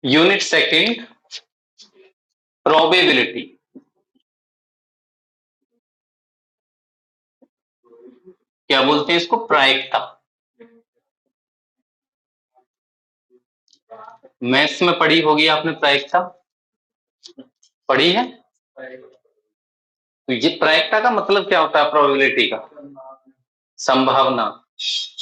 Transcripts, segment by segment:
Unit second, probability. क्या बोलते हैं इसको? प्रायिकता। मैथ्स में पढ़ी होगी आपने प्रायिकता, पढ़ी है? तो ये प्रायिकता का मतलब क्या होता है? प्रोबेबिलिटी का संभावना।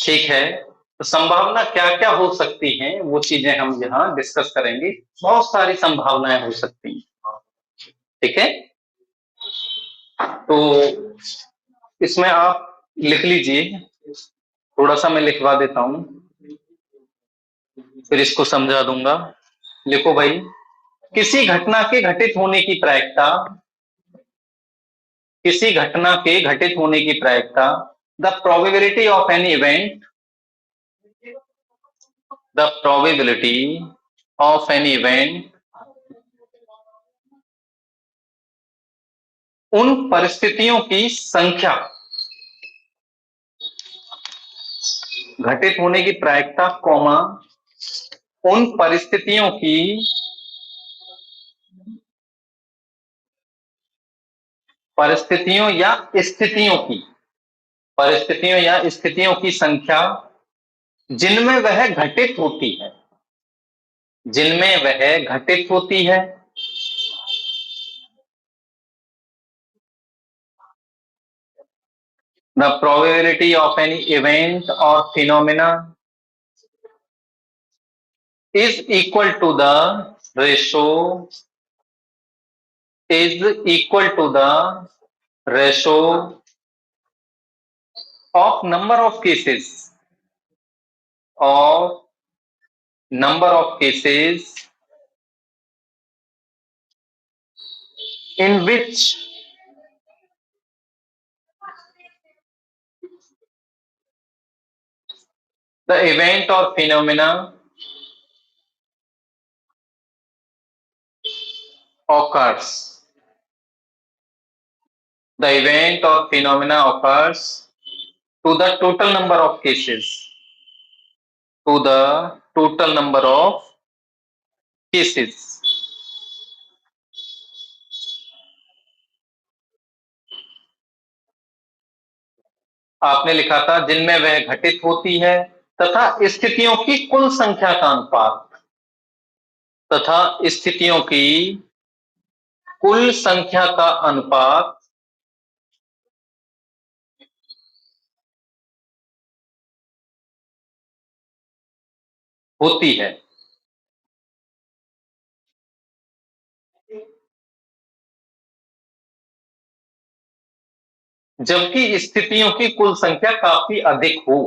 ठीक है, तो संभावना क्या क्या हो सकती हैं वो चीजें हम यहाँ डिस्कस करेंगे। बहुत सारी संभावनाएं हो सकती हैं, ठीक है। तो इसमें आप लिख लीजिए, थोड़ा सा मैं लिखवा देता हूं, फिर इसको समझा दूंगा। लिखो भाई, किसी घटना के घटित होने की प्रायिकता, किसी घटना के घटित होने की प्रायिकता, the probability of any event, the probability of any event, उन परिस्थितियों की संख्या, घटित होने की प्रायिकता कौमा उन परिस्थितियों की, परिस्थितियों या स्थितियों की, परिस्थितियों या स्थितियों की संख्या जिनमें वह घटित होती है, जिनमें वह घटित होती है। The probability of any event और phenomena is equal to the ratio, is equal to the ratio of number of cases, of number of cases in which the event or phenomena occurs, the event or phenomena occurs to the total number of cases, to the total number of cases। आपने लिखा था जिनमें वह घटित होती है तथा स्थितियों की कुल संख्या का अनुपात, तथा स्थितियों की कुल संख्या का अनुपात होती है। जबकि स्थितियों की कुल संख्या काफी अधिक हो।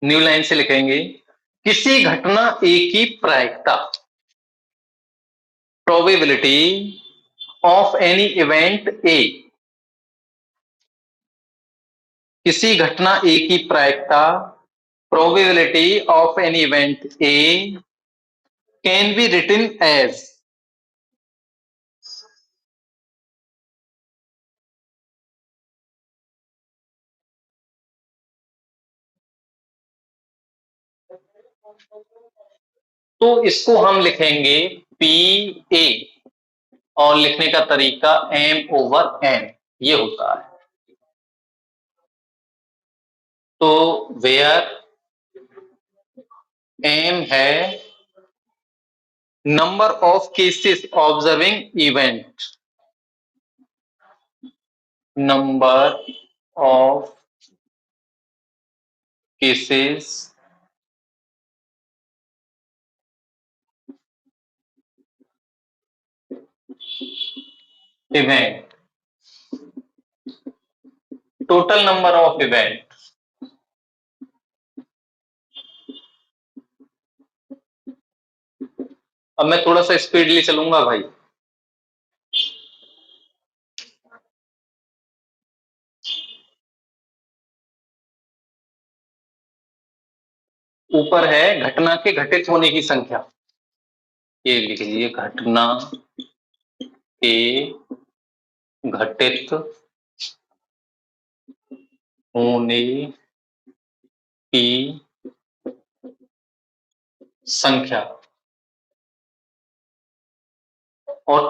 न्यू लाइन से लिखेंगे, किसी घटना ए की प्रायिकता, probability of any event A, किसी घटना ए की प्रायिकता, probability of any event A can be written as, तो इसको हम लिखेंगे पी ए, और लिखने का तरीका एम ओवर एन ये होता है। तो वेयर एम है number of cases observing event, number of cases event, total number of event. अब मैं थोड़ा सा स्पीडली चलूंगा भाई। ऊपर है घटना के घटित होने की संख्या, ये लिख लीजिए, घटना के घटित होने की संख्या, और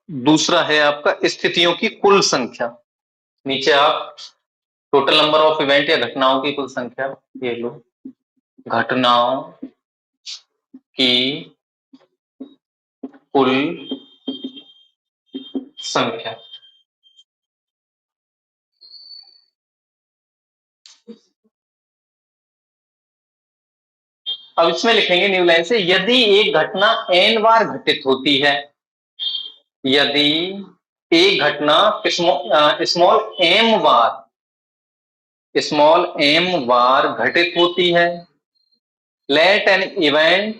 दूसरा है आपका स्थितियों की कुल संख्या। नीचे आप टोटल नंबर ऑफ इवेंट या घटनाओं की कुल संख्या, ये लो, घटनाओं की कुल संख्या। अब इसमें लिखेंगे न्यू लाइन से, यदि एक घटना n बार घटित होती है, यदि एक घटना स्मॉल m बार घटित होती है, let an event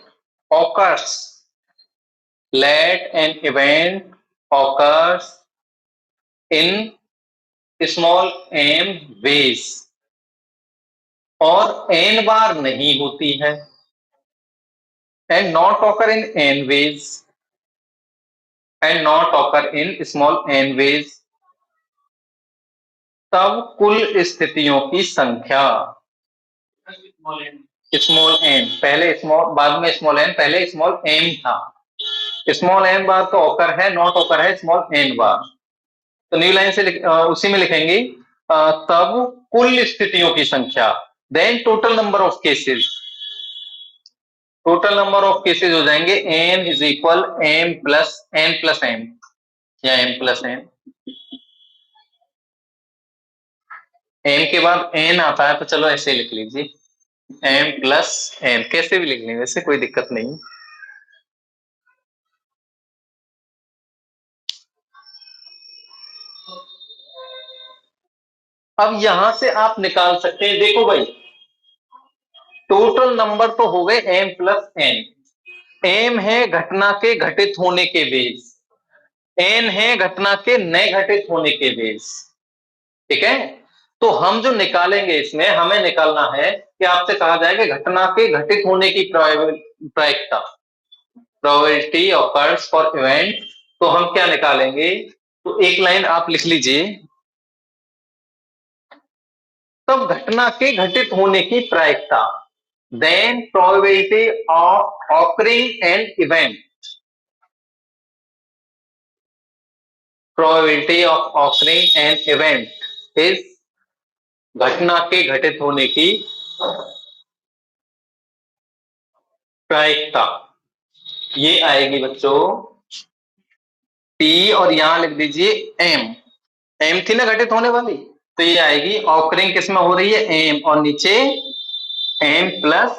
occurs in small m ways, और n बार नहीं होती है, and not occur in n ways, and not occur in small n ways, तब कुल स्थितियों की संख्या, स्मॉल n पहले स्मॉल, बाद में स्मॉल n, पहले स्मॉल m था, स्मॉल m बार तो ऑकर है, नॉट ऑकर है स्मॉल n बार। तो न्यू लाइन से उसी में लिखेंगे, तब कुल स्थितियों की संख्या, then total number of cases, total number of cases हो जाएंगे n is equal m plus m या m प्लस n। m के बाद n आता है तो चलो ऐसे लिख लीजिए, m प्लस n, कैसे भी लिख लेंगे, वैसे कोई दिक्कत नहीं। अब यहां से आप निकाल सकते हैं, देखो भाई टोटल नंबर तो हो गए m प्लस n, m है घटना के घटित होने के बेस, n है घटना के नए घटित होने के बेस, ठीक है। तो हम जो निकालेंगे इसमें, हमें निकालना है कि आपसे कहा जाएगा घटना के घटित होने की प्रायिकता, प्रोबेबिलिटी ऑकर्स फॉर इवेंट, तो हम क्या निकालेंगे, तो एक लाइन आप लिख लीजिए, तब घटना के घटित होने की प्रायिकता, then probability of occurring an event, probability of occurring an event is, घटना के घटित होने की प्रायिकता, ये आएगी बच्चों T, और यहां लिख दीजिए M थी ना घटित होने वाली, तो ये आएगी ऑकरिंग किसमें हो रही है, M, और नीचे M plus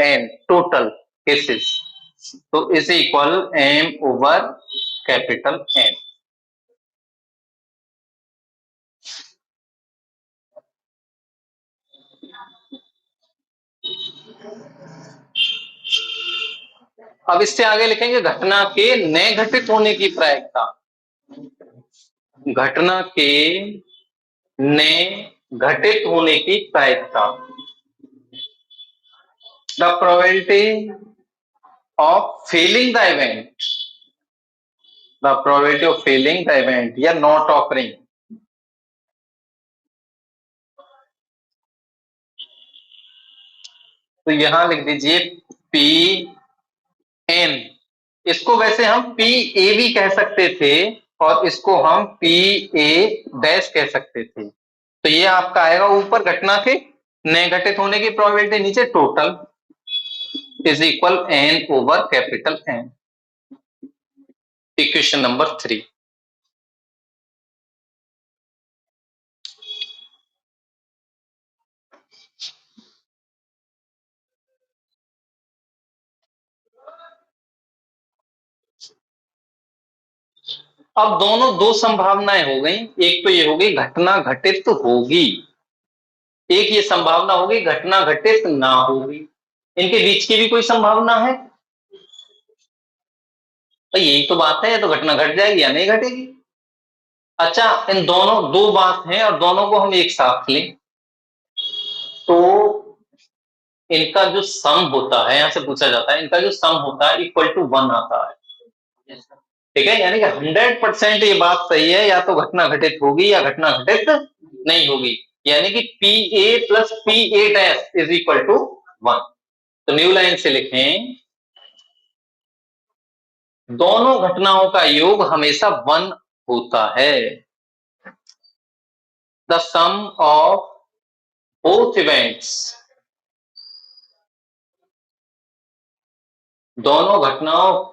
N total cases, तो is equal M over capital N। अब इससे आगे लिखेंगे घटना के नए घटित होने की प्रायिकता, घटना के नए घटित होने की प्रायिकता, the probability of failing the event, the probability of failing the event या नॉट ऑकरिंग, तो यहां लिख दीजिए पी एन, इसको वैसे हम पी ए भी कह सकते थे और इसको हम पी ए डैश कह सकते थे, तो ये आपका आएगा ऊपर घटना के नए घटित होने की प्रोबेबिलिटी, नीचे total is equal n over capital N. Equation number 3। अब दोनों दो संभावनाएं हो गई, एक तो ये हो गई घटना घटित तो होगी, एक ये संभावना होगी घटना घटित ना होगी, इनके बीच की भी कोई संभावना है, तो यही तो बात है, तो घटना घट जाएगी या नहीं घटेगी। अच्छा, इन दोनों दो बात हैं और दोनों को हम एक साथ लें, तो इनका जो सम होता है, यहां से पूछा जाता है, इनका जो सम होता है इक्वल टू 1 आता है। ठीक है, यानी कि 100% ये बात सही है, या तो घटना घटित होगी या घटना घटित नहीं होगी, यानी कि P A plus P A dash is equal to 1। तो न्यू लाइन से लिखें, दोनों घटनाओं का योग हमेशा 1 होता है। The sum of both events, दोनों घटनाओं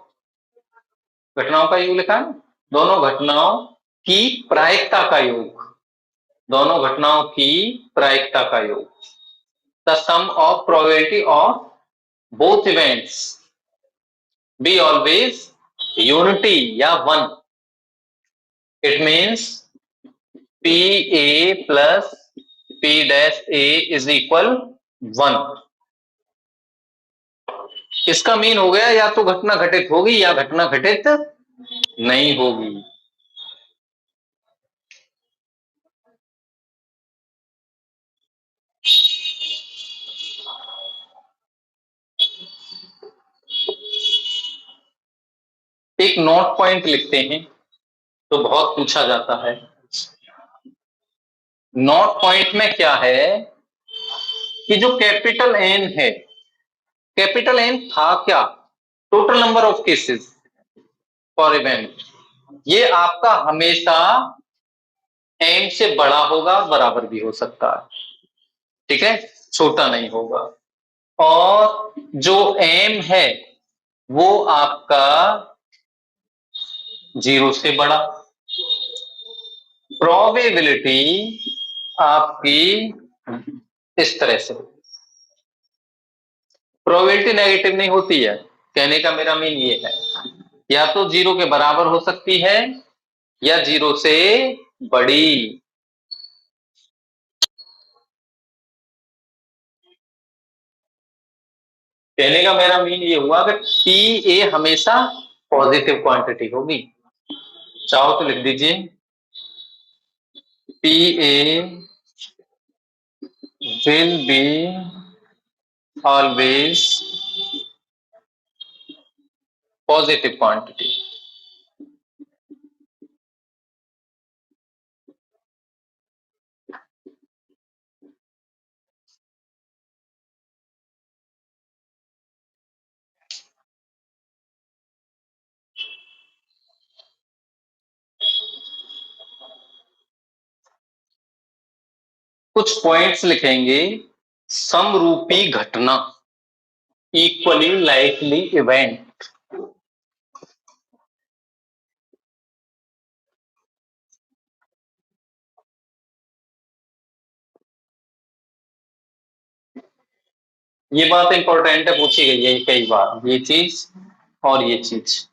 का योग लिखा है, दोनों घटनाओं की प्रायिकता का योग, दोनों घटनाओं की प्रायिकता का योग। The sum of probability of both events be always unity या 1। It means P A plus P dash A is equal 1। इसका मीन हो गया या तो घटना घटित होगी या घटना घटित नहीं होगी। एक नोट पॉइंट लिखते हैं, तो बहुत पूछा जाता है। नोट पॉइंट में क्या है कि जो कैपिटल एन है, कैपिटल एन था क्या, total number of cases for event, ये आपका हमेशा एम से बड़ा होगा, बराबर भी हो सकता है, ठीक है, छोटा नहीं होगा। और जो एम है वो आपका 0 से बड़ा। प्रोबेबिलिटी आपकी इस तरह से, प्रोबेबिलिटी नेगेटिव नहीं होती है, कहने का मेरा मीन ये है, या तो 0 के बराबर हो सकती है या 0 से बड़ी। कहने का मेरा मीन ये हुआ कि पी ए हमेशा पॉजिटिव क्वांटिटी होगी। चाहो तो लिख दीजिए, P A will be always positive quantity. कुछ पॉइंट्स लिखेंगे, समरूपी घटना, इक्वली लाइकली इवेंट। ये बात इंपॉर्टेंट है, पूछी गई है कई बार, ये चीज और ये चीज।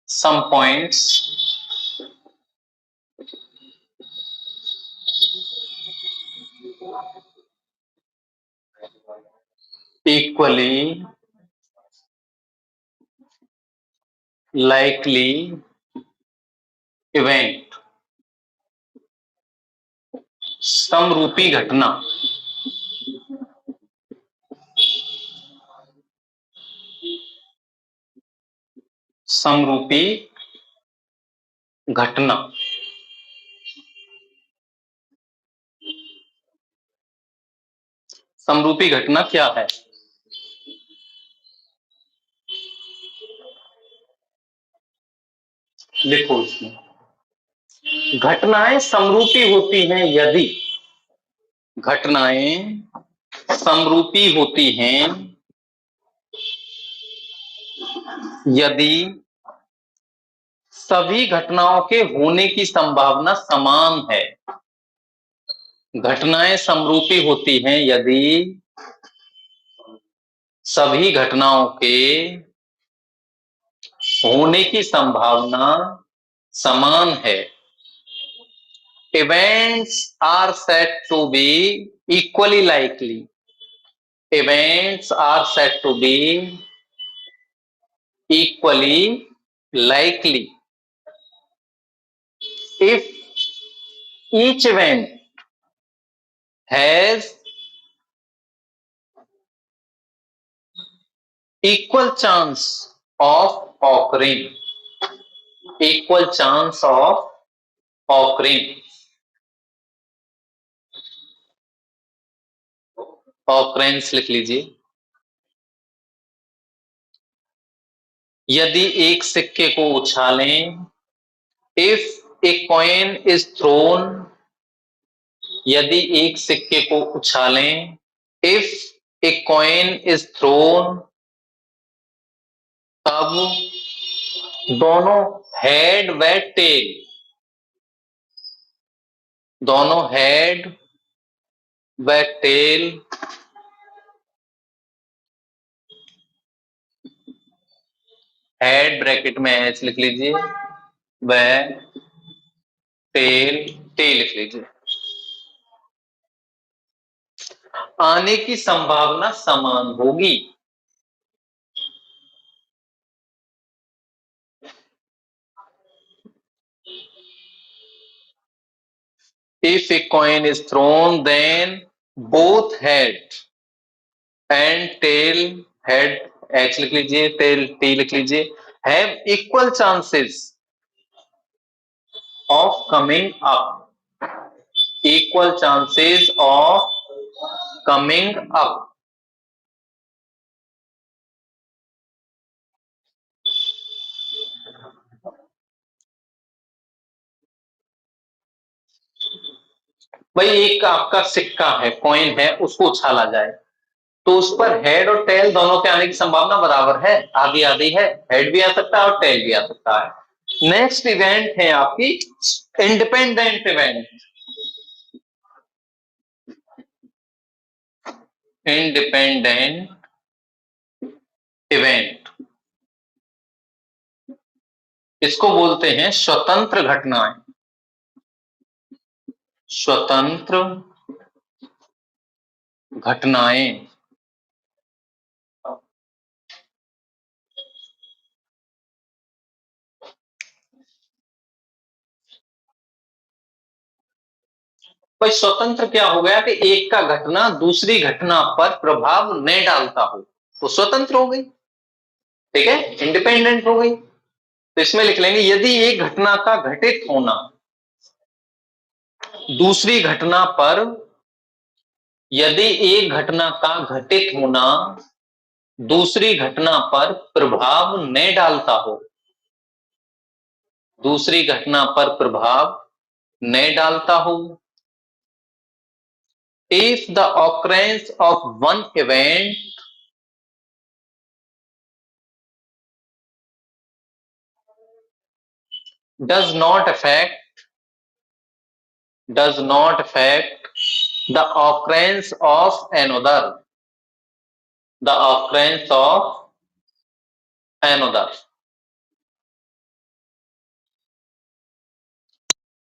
Some points equally likely event, समरूपी घटना, समरूपी घटना। समरूपी घटना क्या है, लिखो इसमें, घटनाएं समरूपी होती हैं यदि, घटनाएं समरूपी होती हैं यदि सभी घटनाओं के होने की संभावना समान है। घटनाएं समरूपी होती हैं यदि सभी घटनाओं के होने की संभावना समान है। Events are said to be equally likely. Events are said to be equally likely if each event has equal chance of occurring, equal chance of occurring, occurrence लिख लीजिए। यदि एक सिक्के को उछालें, if a coin is thrown, यदि एक सिक्के को उछालें, if a coin is thrown, तब दोनों हेड व टेल, दोनों हेड व टेल हेड ब्रैकेट में एच लिख लीजिए, व टेल टे लिख लीजिए, आने की संभावना समान होगी। If a coin is thrown, then both head and tail, head H लिख लीजिए, tail T लिख लीजिए, have equal chances of coming up, equal chances of coming up। भाई एक आपका सिक्का है, कॉइन है, उसको उछाला जाए तो उस पर हेड और टेल दोनों के आने की संभावना बराबर है, आधी आधी है, हेड भी आ सकता है और टेल भी आ सकता है। नेक्स्ट इवेंट है आपकी इंडिपेंडेंट इवेंट, इंडिपेंडेंट इवेंट, इसको बोलते हैं स्वतंत्र घटनाएं, स्वतंत्र घटनाएं। भाई स्वतंत्र क्या हो गया कि एक का घटना दूसरी घटना पर प्रभाव नहीं डालता हो तो स्वतंत्र हो गई, ठीक है, इंडिपेंडेंट हो गई। तो इसमें लिख लेंगे यदि एक घटना का घटित होना दूसरी घटना पर, यदि एक घटना का घटित होना दूसरी घटना पर प्रभाव नहीं डालता हो, दूसरी घटना पर प्रभाव नहीं डालता हो, if the occurrence of one event does not affect the occurrence of another, the occurrence of another,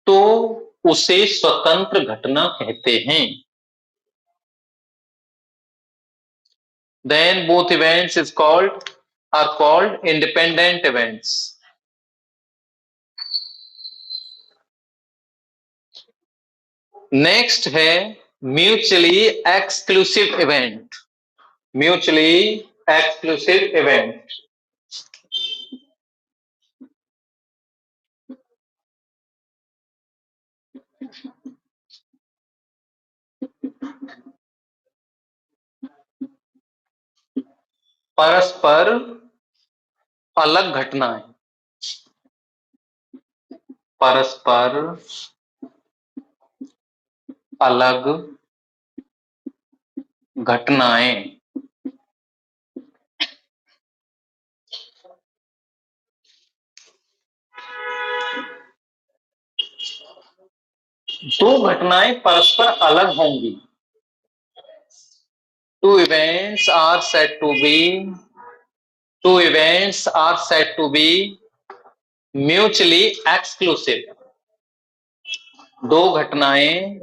तो उसे स्वतंत्र घटना कहते हैं। Then both events are called independent events। Next है mutually exclusive event, mutually exclusive event. परस्पर अलग घटनाएं, परस्पर अलग घटनाएं। दो घटनाएं परस्पर अलग होंगी। Two events are said to be mutually exclusive। दो घटनाएं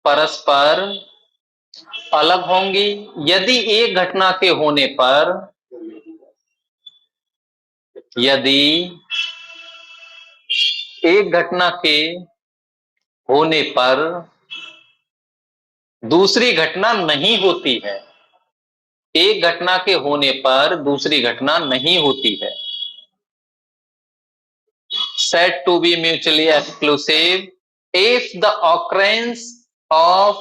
परस्पर अलग होंगी यदि एक घटना के होने पर, यदि एक घटना के होने पर दूसरी घटना नहीं होती है, एक घटना के होने पर दूसरी घटना नहीं होती है। Said to be mutually exclusive if the occurrence of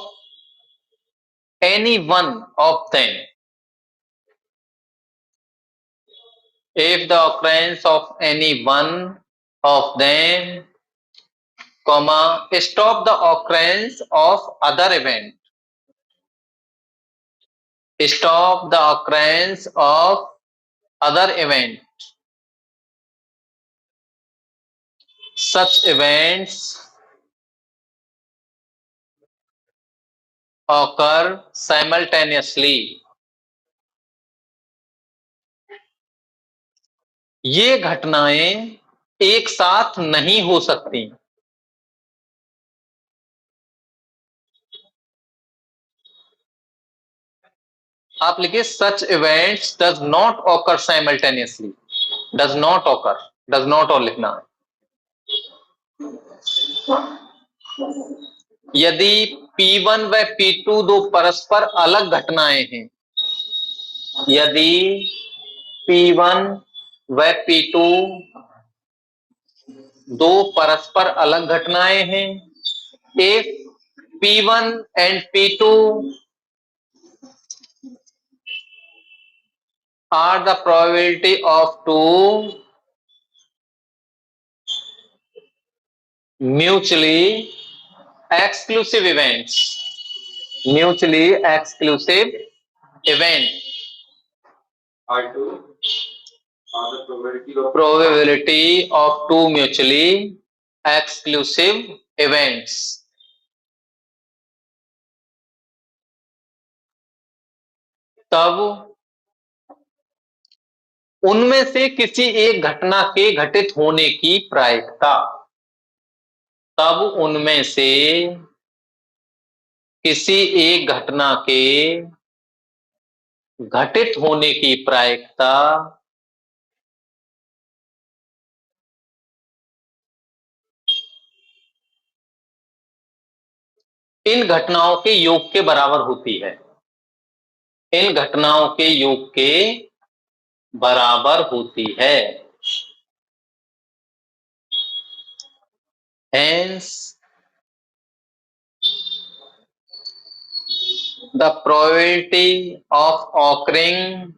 any one of them, if the occurrence of any one of them, comma, stop the occurrence of other event, stop the occurrence of other event. Such events occur simultaneously. ये घटनाएं एक साथ नहीं हो सकती। आप लिखिए सच events does not occur simultaneously, does not occur, does not और लिखना है। यदि P1 व P2 दो परस्पर अलग घटनाएं हैं, यदि P1 व P2 दो परस्पर अलग घटनाएं हैं, if P1 and P2 are the probability of two mutually exclusive events, mutually exclusive event, R2 are the probability of two mutually exclusive events. तब उनमें से किसी एक घटना के घटित होने की प्रायिकता, तब उनमें से किसी एक घटना के घटित होने की प्रायिकता इन घटनाओं के योग के बराबर होती है, इन घटनाओं के योग के बराबर होती है। Hence, the probability of occurring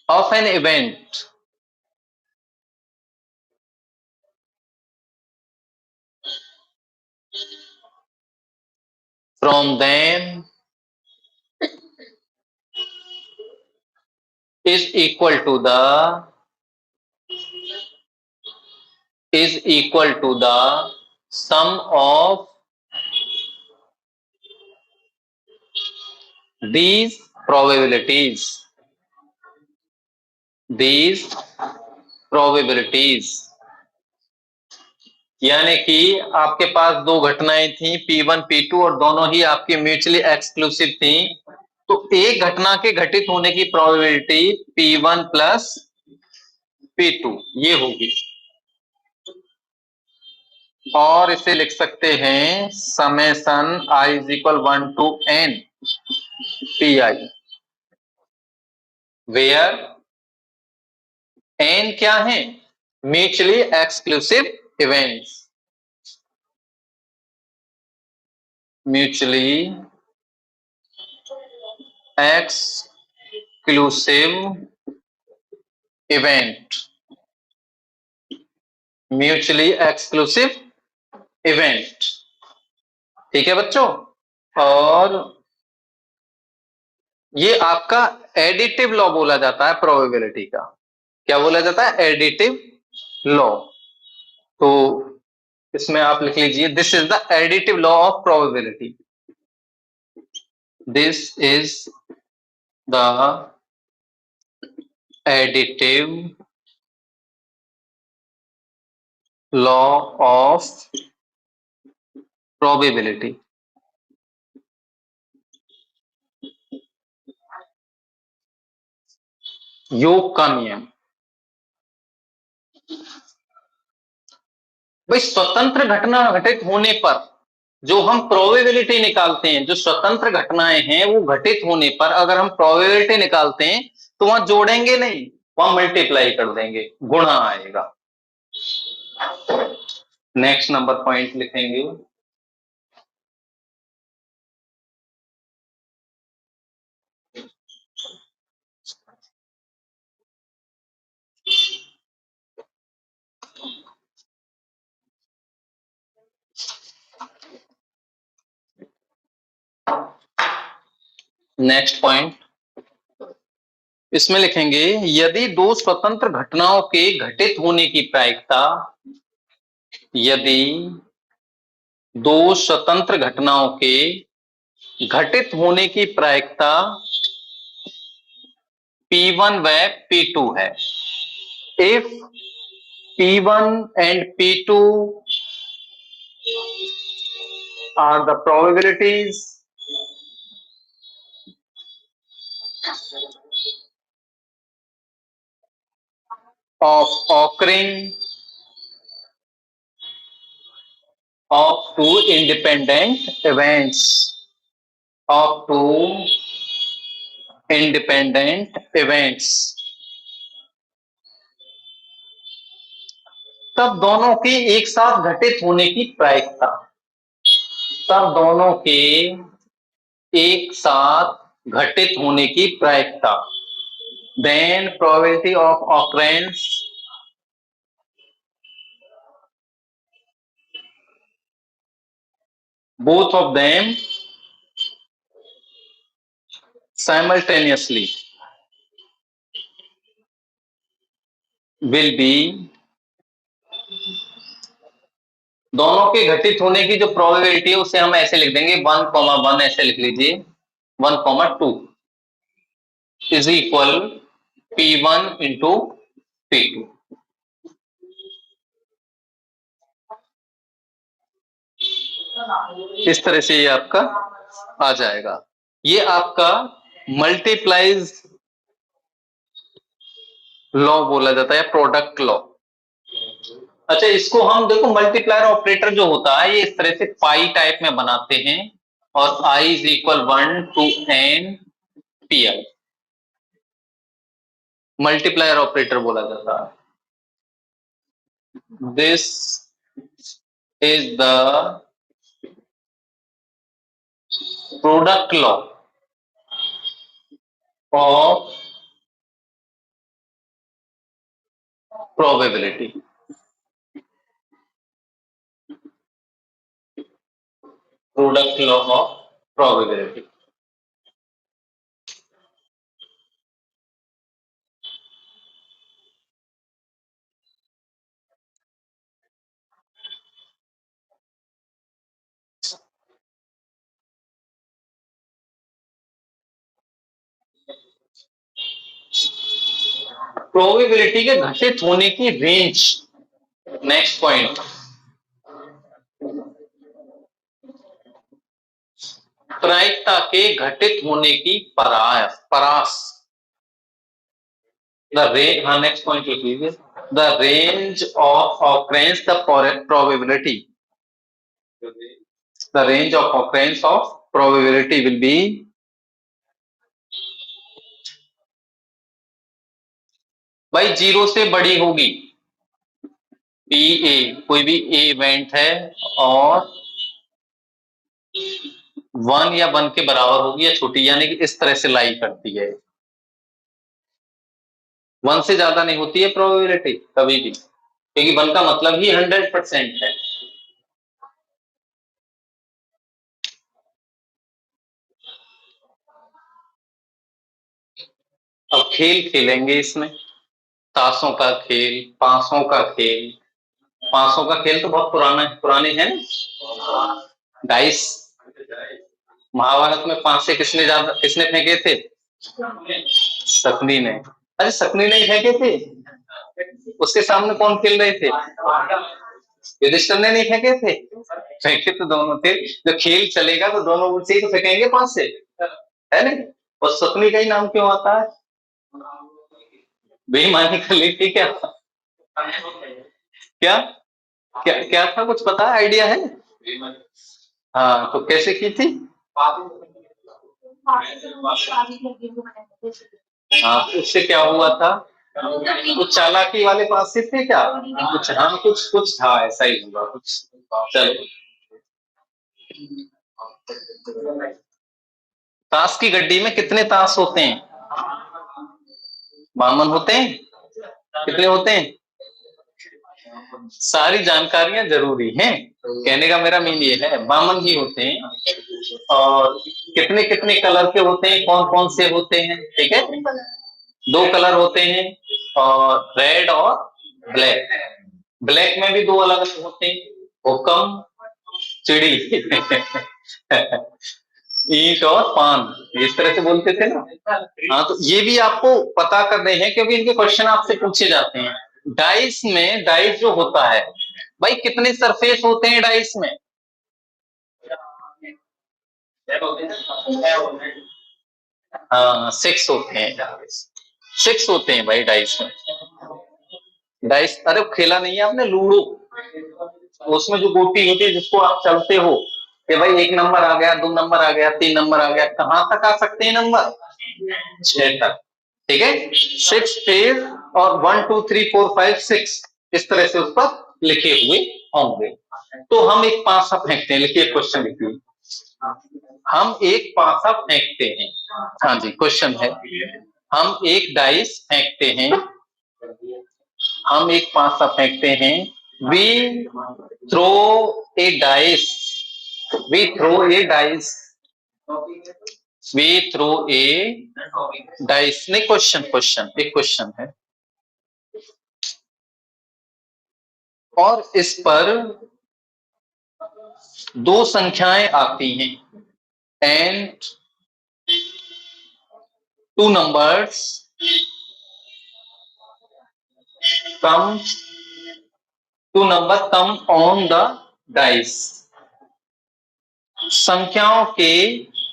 of an event from them is equal to the sum of these probabilities, these probabilities। यानी कि आपके पास दो घटनाएं थी P1 P2 और दोनों ही आपकी म्यूचुअली एक्सक्लूसिव थी, तो एक घटना के घटित होने की प्रोबेबिलिटी P1 प्लस P2 ये होगी, और इसे लिख सकते हैं summation i is equal 1 to n Pi, where n क्या है, mutually exclusive events, mutually exclusive event, mutually exclusive event. ठीक है बच्चों, और ये आपका एडिटिव लॉ बोला जाता है प्रोबेबिलिटी का। क्या बोला जाता है, एडिटिव लॉ। तो इसमें आप लिख लीजिए this is the additive law of probability, this is the additive law of probability. योग का नियम। भाई स्वतंत्र घटना घटित होने पर जो हम प्रोबेबिलिटी निकालते हैं, जो स्वतंत्र घटनाएं हैं वो घटित होने पर अगर हम प्रोबेबिलिटी निकालते हैं तो वहां जोड़ेंगे नहीं, वहां मल्टीप्लाई कर देंगे, गुणा आएगा। नेक्स्ट नंबर पॉइंट लिखेंगे, नेक्स्ट पॉइंट इसमें लिखेंगे, यदि दो स्वतंत्र घटनाओं के घटित होने की प्रायिकता, यदि दो स्वतंत्र घटनाओं के घटित होने की प्रायिकता P1 व P2 है, if P1 and P2 are the probabilities of occurring of two independent events, of two independent events, तब दोनों के एक साथ घटित होने की प्रायिकता, तब दोनों के एक साथ घटित होने की प्रायिकता, then probability of occurrence both of them simultaneously will be, दोनों के घटित होने की जो प्रोबेबिलिटी है उसे हम ऐसे लिख देंगे 1,1 ऐसे लिख लीजिए, 1,2 is equal P1 into P2। इस तरह से ये आपका आ जाएगा, ये आपका मल्टीप्लाइज लॉ बोला जाता है, प्रोडक्ट लॉ। अच्छा, इसको हम देखो मल्टीप्लायर ऑपरेटर जो होता है ये इस तरह से पाई टाइप में बनाते हैं, और I is equal 1 to n PI, multiplier operator बोला जाता है। This is the product law of probability. Product law of probability. Probability के घटित होने की रेंज, नेक्स्ट पॉइंट, प्रायिकता के घटित होने की परास, द रेंज, हाँ नेक्स्ट पॉइंट लिख लीजिए, the range of occurrence the probability, the range of occurrence of probability will be भाई 0 से बड़ी होगी, पी ए कोई भी ए इवेंट है और 1 या 1 के बराबर होगी या छोटी, यानी कि इस तरह से लाई करती है, 1 से ज्यादा नहीं होती है प्रोबेबिलिटी कभी भी, क्योंकि 1 का मतलब ही 100% है। अब खेल खेलेंगे इसमें, ताशों का खेल, पांसों का खेल, पांसों का खेल तो बहुत पुराने हैं, डाइस, महाभारत में पांसे किसने फेंके थे? शकुनी ने। अरे शकुनी नहीं फेंके थे, उसके सामने कौन खेल रहे थे? युधिष्ठिर ने नहीं फेंके थे? फेंके तो दोनों थे। जब खेल चलेगा तो दोनों से ही तो फेंकेंगे पांच से, है नहीं? और शकुनी का ही नाम क्यों आता है? बेईमानी कर ली थी क्या? क्या क्या क्या था, कुछ पता है, आइडिया है? हाँ, तो कैसे की थी? हाँ, उससे क्या हुआ था? कुछ चालाकी वाले पास से थे क्या? कुछ, हाँ, कुछ कुछ था, ऐसा ही हुआ कुछ। चलो, ताश की गड्डी में कितने ताश होते हैं? 52 होते हैं। कितने होते हैं? सारी जानकारियां जरूरी हैं, कहने का मेरा मीन ये है, 52 ही होते हैं। और कितने कितने कलर के होते हैं, कौन कौन से होते हैं? ठीक है, 2 कलर होते हैं, और रेड और ब्लैक। ब्लैक में भी 2 अलग अलग होते हैं, हुक्म, चिड़ी ईंट और पान, इस तरह से बोलते थे ना। हाँ, तो ये भी आपको पता करने हैं, क्योंकि इनके क्वेश्चन आपसे पूछे जाते हैं। डाइस में, डाइस जो होता है भाई, कितने सरफेस होते हैं डाइस में? हाँ, 6 होते हैं। 6 होते हैं भाई डाइस में। डाइस, अरे खेला नहीं है आपने लूडो? उसमें जो गोटी होती है, जिसको आप चलते हो कि भाई 1 नंबर आ गया, 2 नंबर आ गया, 3 नंबर आ गया, कहां तक आ सकते हैं नंबर? 6 तक। ठीक है, 6 फेज, और 1 2 3 4 5 6 इस तरह से उस पर लिखे हुए होंगे। तो हम एक पासा फेंकते हैं, लिखिए क्वेश्चन लिखिए, हम एक पासा फेंकते हैं। हाँ जी, क्वेश्चन है, हम एक डाइस फेंकते हैं, हम एक पासा फेंकते हैं। We throw a dice, we throw a dice, we throw a dice. नहीं, क्वेश्चन, क्वेश्चन, एक क्वेश्चन है, और इस पर 2 संख्याएं आती हैं, and 2 numbers come, 2 number come on the dice। संख्याओं के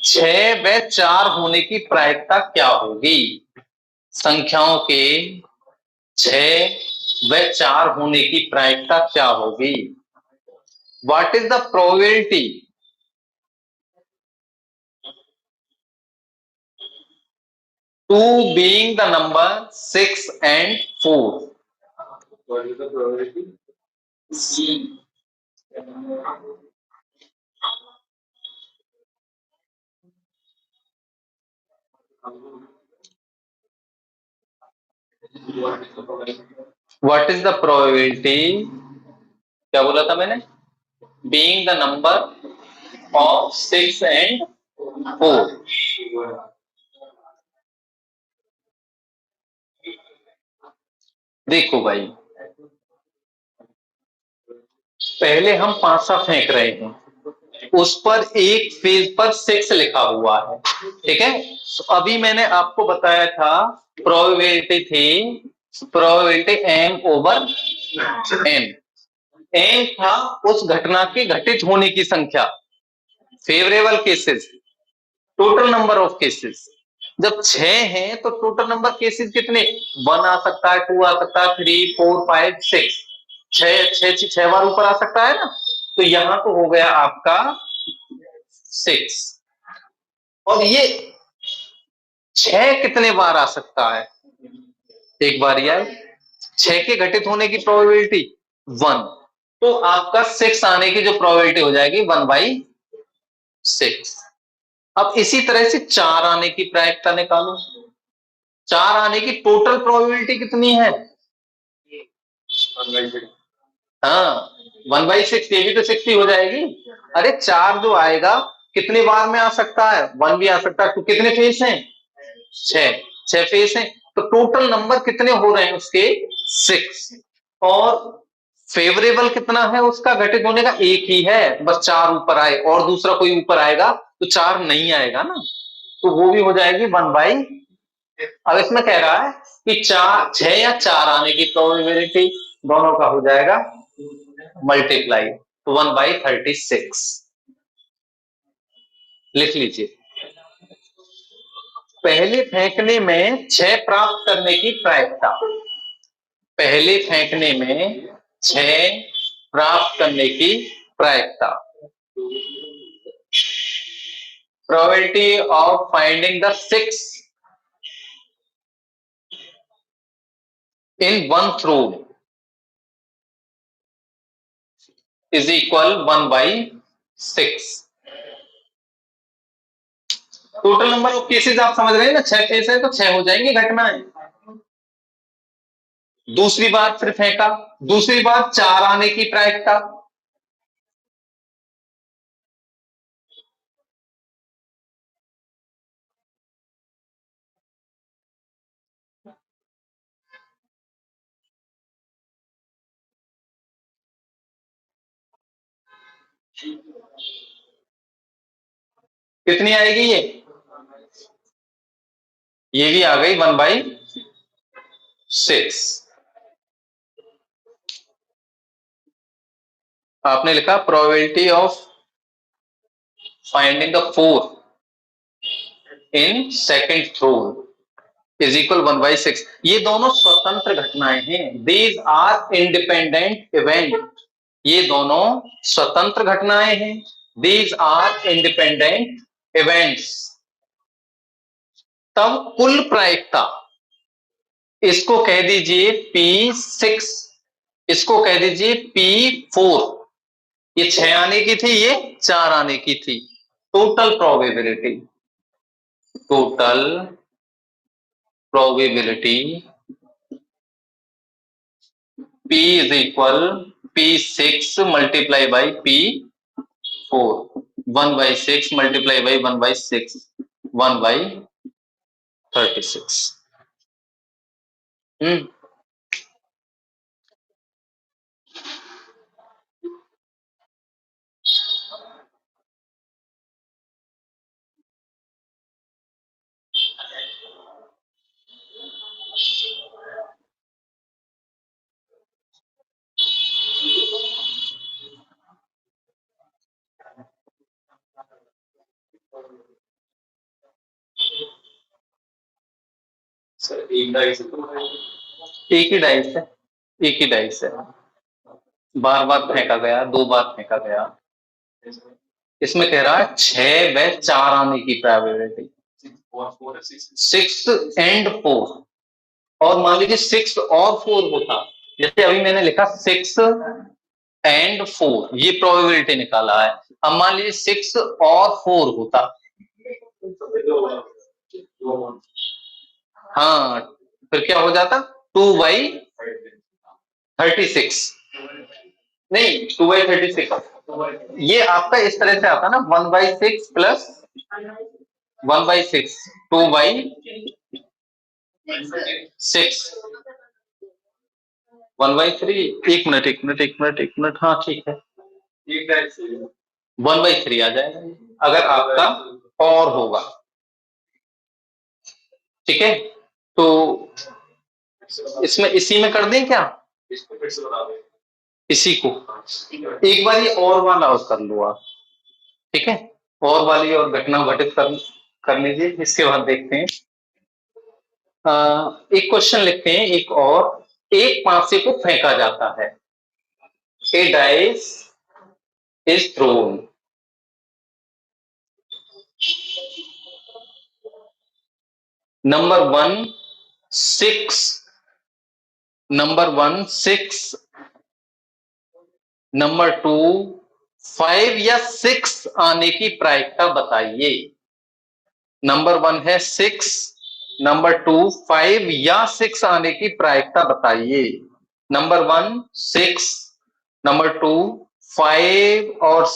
6 व 4 होने की प्रायिकता क्या होगी? संख्याओं के 6 व 4 होने की प्रायिकता क्या होगी? What is the probability to being the number 6 and 4? What is the probability? C. What is the probability? क्या बोला था मैंने? Being the number of 6 and 4। देखो भाई, पहले हम पासा फेंक रहे हैं, उस पर एक फेज पर 6 लिखा हुआ है। ठीक है, तो अभी मैंने आपको बताया था, प्रोबेबिलिटी थी, probability m over n। n था उस घटना के घटित होने की संख्या, favourable cases, total number of cases. जब 6 हैं तो टोटल नंबर केसेस कितने? 1 आ सकता है, 2 आ सकता है, 3 4 5 6, 6 बार ऊपर आ सकता है ना। तो यहां तो हो गया आपका 6। और ये 6 कितने बार आ सकता है? एक बार ही आए। 6 के घटित होने की प्रोबेबिलिटी 1, तो आपका 6 आने की जो प्रोबेबिलिटी हो जाएगी 1/6। अब इसी तरह से 4 आने की प्रायिकता निकालो। 4 आने की टोटल प्रोबेबिलिटी कितनी है? हाँ, 1/6, ये भी तो 6 ही हो जाएगी। अरे 4 जो आएगा कितने बार में आ सकता है? 1 भी आ सकता है। तो कितने फेस हैं? 6, 6 फेस हैं। तो टोटल नंबर कितने हो रहे हैं उसके? 6। और फेवरेबल कितना है उसका घटित होने का? एक ही है, बस 4 ऊपर आए, और दूसरा कोई ऊपर आएगा तो 4 नहीं आएगा ना, तो वो भी हो जाएगी 1/। अब इसमें कह रहा है कि 4, 6 या 4 आने की प्रोबेबिलिटी, दोनों का हो जाएगा मल्टीप्लाई, तो 1/36। लिख लीजिए, पहले फेंकने में 6 प्राप्त करने की प्रायिकता, पहले फेंकने में 6 प्राप्त करने की प्रायिकता probability of finding the 6 in one throw is equal 1 by 6. Total number of cases आप समझ रहे हैं ना, 6 केस है तो 6 हो जाएंगे घटनाएं। दूसरी बार फिर फेंका, दूसरी बार 4 आने की प्रायिकता, कितनी आएगी ये भी आ गई 1 by 6। आपने लिखा probability of finding the 4 in second throw is equal 1 by 6। ये दोनों स्वतंत्र घटनाएं हैं, दीज आर इंडिपेंडेंट इवेंट। ये दोनों स्वतंत्र घटनाएं हैं, दीज आर इंडिपेंडेंट इवेंट्स। तब कुल प्रायिकता, इसको कह दीजिए P6, इसको कह दीजिए P4। ये 6 आने की थी, ये 4 आने की थी। Total probability, total probability P is equal P6 multiply by P4, 1 by 6 multiply by 1 by 6, 1 by 36। Sir एक डाइस एक ही डाइस है, एक ही डाइस है, बार बार फेंका गया, 2 बार फेंका गया। इसमें कह रहा है 6 व 4 आने की प्रोबेबिलिटी, 6 and 4। और मान लीजिए 6 और 4 होता, जैसे अभी मैंने लिखा 6 and 4, ये प्रोबेबिलिटी निकाला है। अब मान लीजिए 6 और 4 होता, हाँ, फिर क्या हो जाता 2 by 36, नहीं 2 by 36, ये आपका इस तरह से आता ना 1 by 6 plus 1 by 6, 2 by 6, 1 by 3। एक मिनट, हाँ ठीक है, 1 by 3 आ जाएगा अगर आपका और होगा। ठीक है, तो इसमें इसी में कर दें क्या, इसी को एक बार ये और वाला और कर लो आप। ठीक है, और वाली और घटना घटित कर लीजिए, इसके बाद देखते हैं। एक क्वेश्चन लिखते हैं, एक और, एक पांसे को फेंका जाता है, a dice is thrown, number 1 6, number 1 6, number 2 5 या 6 आने की प्रायिकता बताइए। नंबर 1 है 6, नंबर 2 5 या 6 आने की प्रायिकता बताइए। नंबर 1 6, नंबर 2 5 और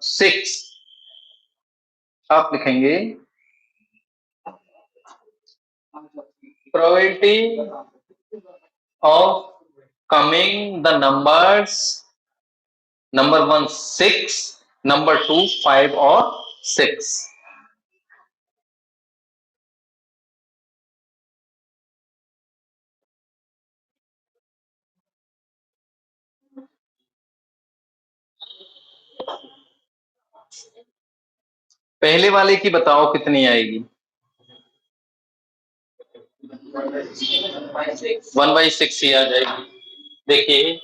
6 आप लिखेंगे probability of coming the numbers, number 1 6, number 2 5 और 6। पहले वाले की बताओ कितनी आएगी, 1 by 6 ही आ जाएगी। देखिए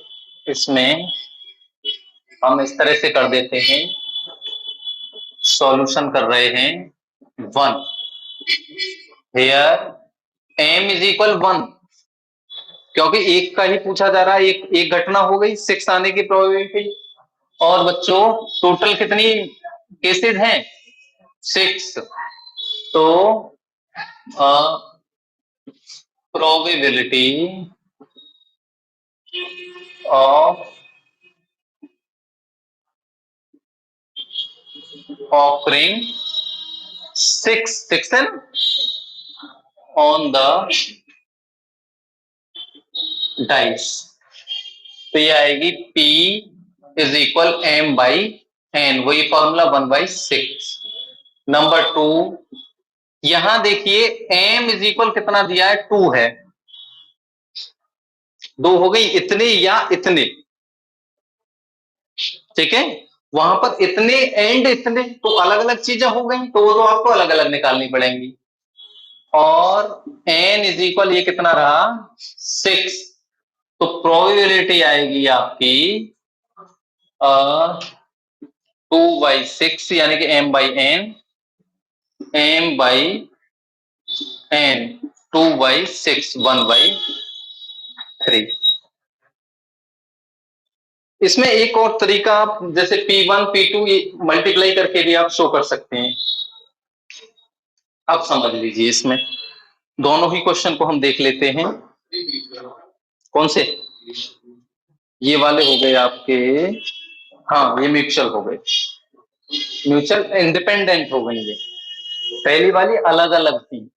इसमें हम इस तरह से कर देते हैं, सॉल्यूशन कर रहे हैं 1, हेयर m इज इक्वल 1, क्योंकि एक का ही पूछा जा रहा है, एक घटना हो गई, 6 आने की प्रोबेबिलिटी। और बच्चों टोटल कितनी केसेस हैं? 6। तो probability of occurring 6 on the dice, तो ये आएगी P is equal m by n, वही फॉर्मूला 1/6। नंबर 2, यहां देखिए m इज इक्वल कितना दिया है? 2 है। 2 हो गई, इतने या इतने, ठीक है। वहां पर इतने एंड इतने तो अलग अलग चीजें हो गई, तो वो तो आपको अलग अलग निकालनी पड़ेंगी। और n इज इक्वल ये कितना रहा? 6। तो प्रोबेबिलिटी आएगी आपकी 2/6, यानी कि m/n 2/6 1/3। इसमें एक और तरीका, आप जैसे P1 P2 मल्टीप्लाई करके भी आप शो कर सकते हैं। अब समझ लीजिए, इसमें दोनों ही क्वेश्चन को हम देख लेते हैं। कौन से? ये वाले हो गए आपके, हाँ ये म्यूचुअल हो गए, म्यूचुअल इंडिपेंडेंट हो गई। ये पहली वाली अलग अलग थी,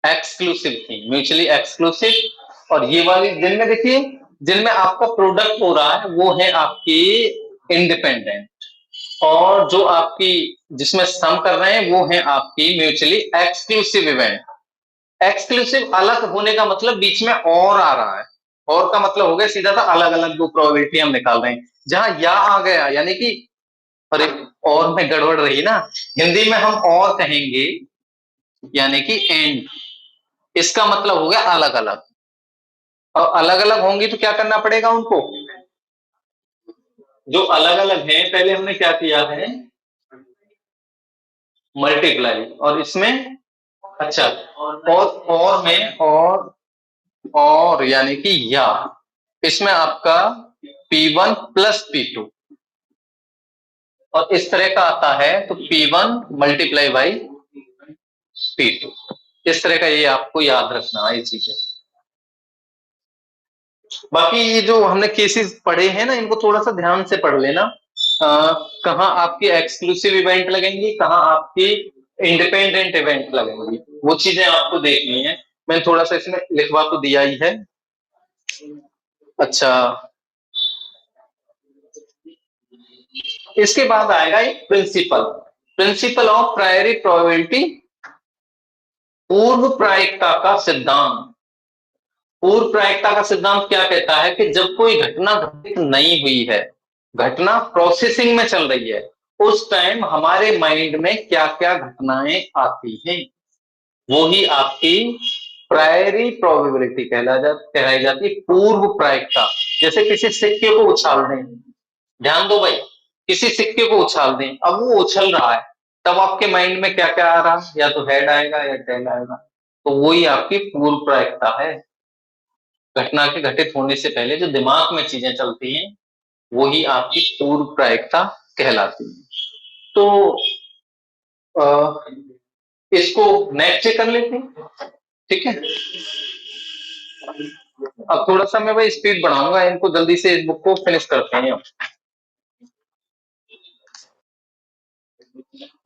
एक्सक्लूसिव थी, म्यूचुअली एक्सक्लूसिव। और ये वाली जिनमें देखिए, जिनमें आपका प्रोडक्ट हो रहा है वो है आपकी इंडिपेंडेंट, और जो आपकी जिसमें सम कर रहे हैं वो है आपकी म्यूचुअली एक्सक्लूसिव इवेंट। एक्सक्लूसिव अलग होने का मतलब बीच में और आ रहा है, और का मतलब हो गया सीधा सा अलग अलग दो प्रोबेबिलिटी हम निकाल रहे हैं। जहां या आ गया, यानी कि अरे और में गड़बड़ रही ना, हिंदी में हम और कहेंगे यानी कि एंड, इसका मतलब हो गया अलग अलग। और अलग अलग होंगी तो क्या करना पड़ेगा उनको? जो अलग अलग हैं पहले हमने क्या किया है? मल्टीप्लाई। और इसमें अच्छा, और में और यानी कि या, इसमें आपका P1 प्लस P2, और इस तरह का आता है तो P1 मल्टीप्लाई बाई P2। इस तरह का ये आपको याद रखना है ये चीजें। बाकी ये जो हमने केसेस पढ़े हैं ना, इनको थोड़ा सा ध्यान से पढ़ लेना। कहाँ आपकी एक्सक्लूसिव इवेंट लगेंगी, कहाँ आपकी इंडिपेंडेंट इवेंट लगेंगी, वो चीजें आपको देखनी है। मैंने थोड़ा सा इसमें लिखवा तो दिया ही है। अच्छा, इसके बाद आएगा एक principle, principle of priori probability, पूर्व प्रायिकता का सिद्धांत। पूर्व प्रायिकता का सिद्धांत क्या कहता है कि जब कोई घटना घटित नहीं हुई है, घटना प्रोसेसिंग में चल रही है, उस टाइम हमारे माइंड में क्या क्या घटनाएं आती हैं, वो ही आपकी प्रायरी प्रोबेबिलिटी कहलाई जाती है, पूर्व प्रायिकता। जैसे किसी सिक्के को उछाल दें, ध्यान दो भाई, किसी सिक्के को उछाल दें, अब वो उछल रहा है, तब आपके माइंड में क्या क्या आ रहा है? या तो हेड आएगा या टेल आएगा, तो वही आपकी पूर्व प्रायिकता है। घटना के घटित होने से पहले जो दिमाग में चीजें चलती हैं वही आपकी पूर्व प्रायिकता कहलाती है। तो इसको नेक्स्ट चेक कर लेते हैं, ठीक है। अब थोड़ा सा मैं भाई स्पीड बढ़ाऊंगा, इनको जल्दी से इस बुक को फिनिश करते हैं।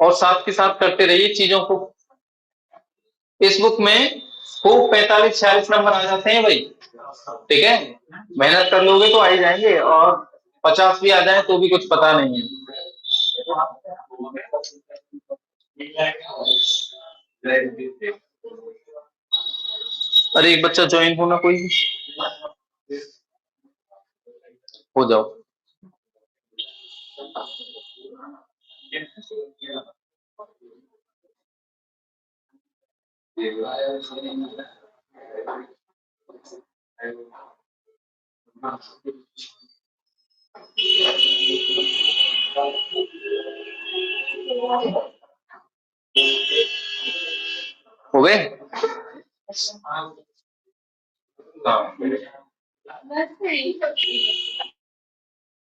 और साथ के साथ करते रहिए चीजों को। इस बुक में खूब 45-46 नंबर आ जाते हैं भाई, ठीक है। मेहनत कर लोगे तो आ ही जाएंगे, और 50 भी आ जाए तो भी कुछ पता नहीं है। अरे एक बच्चा ज्वाइन होना, कोई हो जाओ। हो गए?